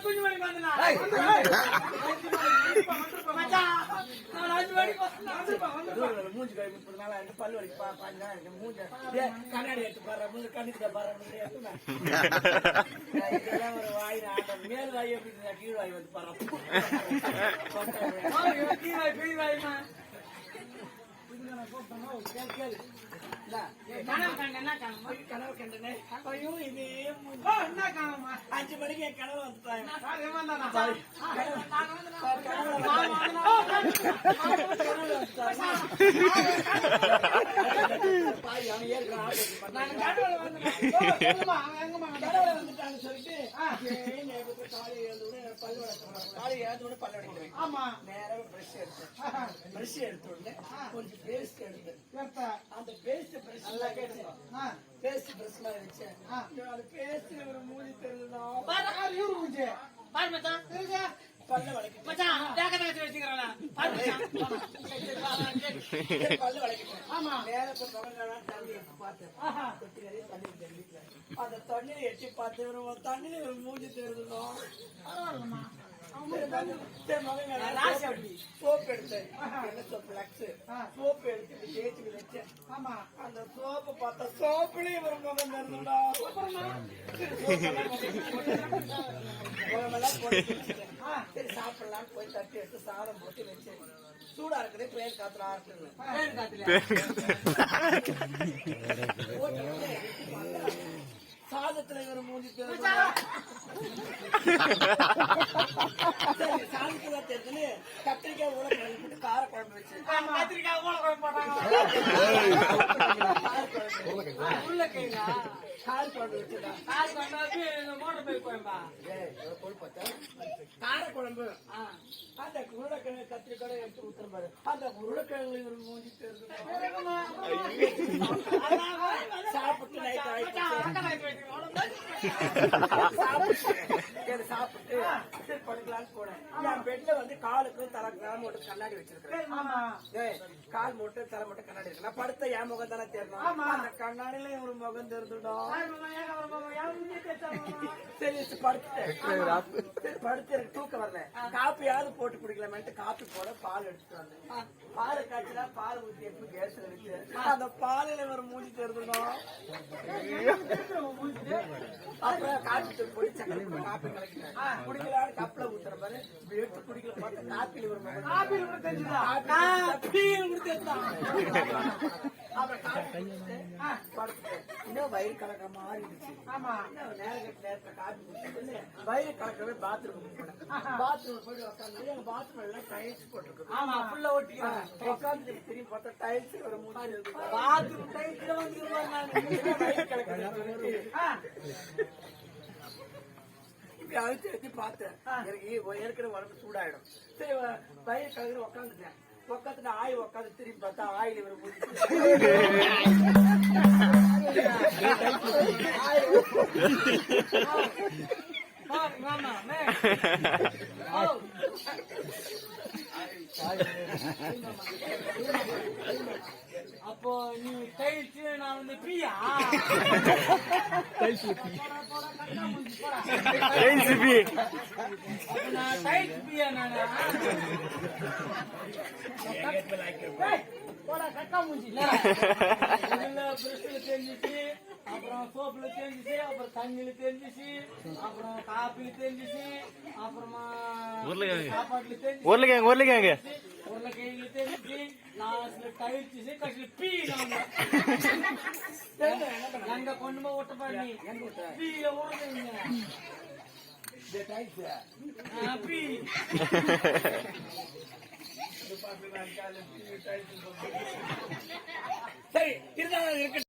குஞ்சு மணிக்கு வந்தனா மச்சான் நான் 5 மணிக்கு வந்தேன் மூஞ்சி கை முப்பதுனால அந்த பல்லு வலி பாஞ்சா இந்த மூஞ்சி கண்ணாடி எடுத்து பாரு மூஞ்சி கண்ணுக்கு பாரு எடுத்துனா இதெல்லாம் ஒரு வாய் ஆட்டம் மேல் வாய் எப்படி கீழ் வாய் வந்து பாரு கீழ் வாய் கீழ் வாய்மா கனவு கண்டனே ஐயோ இது என்ன காணமா 5 மணிக்கு என் கனவு வந்துட்டாங்க சொல்லிட்டு காலை ஏழு பல்லு வளைக்கிறேன் ஆமா நேரம் பிரஷ் எடுத்தேன் பிரஷ் எடுத்த உடனே கொஞ்சம் பேஸ்ட் எடுத்தேன் அந்த பேஸ்ட் பிரஷ் நல்லா கேட்டேன் பேஸ்ட் பிரஷ் மாதிரி வச்சேன் அது பேஸ்ட் ஒரு மூஞ்சி தெரியுதுதான் பாரு இவரு மூஞ்சி பாரு மச்சான் தெரியுதா பல்லு வளைக்கிறேன் மச்சான் தேக்க தேக்க வச்சிக்கறடா பாரு மச்சான் பல்லு வளைக்கிறேன் ஆமா நேரா போய் கவங்கலாம் தண்ணி பார்த்தேன் தொட்டி நிறைய தண்ணி வீட்ல அந்த தண்ணியை எட்டி பார்த்து ஒரு தண்ணில ஒரு மூஞ்சி தெரியுதுதான் பரவாயில்லம்மா சோப் எடுத்தேன் சோப் எடுத்து தேய்ச்சி வச்சேன் ஆமா அந்த சோப்பை பார்த்தா சோப்புலயும் ஒரு முகம் இருந்துடா சரி சாப்பிடலான்னு போய் தட்டி எடுத்து சாதம் போட்டு வச்சேன் சூடா இருக்குது பேர் காத்துல சாதத்துல இவர் மூஞ்சி சாதத்துல தெரிஞ்சு கத்திரிக்காய் உருளைக்கிழங்கு போட்டு கார குழம்பு வச்சு கத்திரிக்காய் உருளைக்கிழங்கு போட்டாங்க உருளைக்கிழங்கா கார குழம்பு வச்சுடா கார குழம்பு மோட்டர் பைப் குழம்பா கார குழம்பு அந்த உருளைக்கிழங்கு கத்திரிக்காய் எடுத்து ஊத்துற பாரு அந்த உருளைக்கிழங்கு இவர் மூஞ்சி தெரிஞ்சு சாப்பிட்டு சாப்பிட்டு படுக்கலான்னு போனேன் என் பெட்ல வந்து காலுக்கு தலை மூட்டை கண்ணாடி வச்சிருக்கேன் கால் மூட்டை தலை மூட்டை கண்ணாடி இருக்கு நான் படுத்த என் முகம் தானே தெரியணும் அந்த கண்ணாடியில ஒரு முகம் தெரிஞ்சுடும் சரி படுத்துட்டேன் படுத்து எனக்கு தூக்கம் வரல காப்பியாவது போட்டு குடிக்கலாமேட்டு காப்பி போட பால் எடுத்துட்டு வந்தேன் பால் காய்ச்சலா பால் ஊத்தி எப்படி கேஸ்ல வச்சு அந்த பாலில ஒரு மூஞ்சி தெரிஞ்சிடும் அப்புறம் காப்பி தூள் போய் சக்கரை காப்பி கலக்கிறேன் குடிக்கலான்னு கப்பல ஊத்துற மாதிரி எடுத்து குடிக்கல பார்த்தா காப்பில ஒரு இன்னும் வயிறு கலக்கிற மாதிரி இருந்துச்சு ஆமா நேரத்துல காப்பி குடிச்சு வயிறு கலக்கவே பாத்ரூம் போனேன் பாத்ரூம் போயிட்டு உட்காந்து எங்க பாத்ரூம் எல்லாம் டைல்ஸ் போட்டுருக்கு ஆமா ஃபுல்லா ஒட்டிக்கிறாங்க உட்காந்து திரும்பி பார்த்தா டைல்ஸ் ஒரு மூணு பாத்ரூம் டைல்ஸ் வந்து வயிறு கலக்கிறது அழுத்தி வச்சு பார்த்தேன் எனக்கு ஏற்கனவே உடம்பு சூடாயிடும் சரி வயிறு கலந்து உட்காந்துட்டேன் உட்காந்துட்டு ஆய் உட்காந்து திரும்பி பார்த்தா ஆயில் இவர் அப்போ நீ டைல்ஸ் நான் வந்து பியா டைல்ஸ் பியா நானா கட்டா மூஞ்சில பிரஷ்ல தெரிஞ்சிச்சு அப்புறம் சோப்புல தெரிஞ்சிச்சு அப்புறம் தண்ணியில தெரிஞ்சிச்சு அப்புறம் காப்பில தெரிஞ்சிச்சு அப்புறமா சாப்பாட்டுல தெரிஞ்சு உருளைக்கிழங்கு தெரிஞ்சிச்சு லாஸ்ட்ல டைல்ஸ் கடைசியில பீ எங்க கொண்டு போய் ஓட்ட பண்ணி பீல ஓடுங்க சரி இருந்தாலும்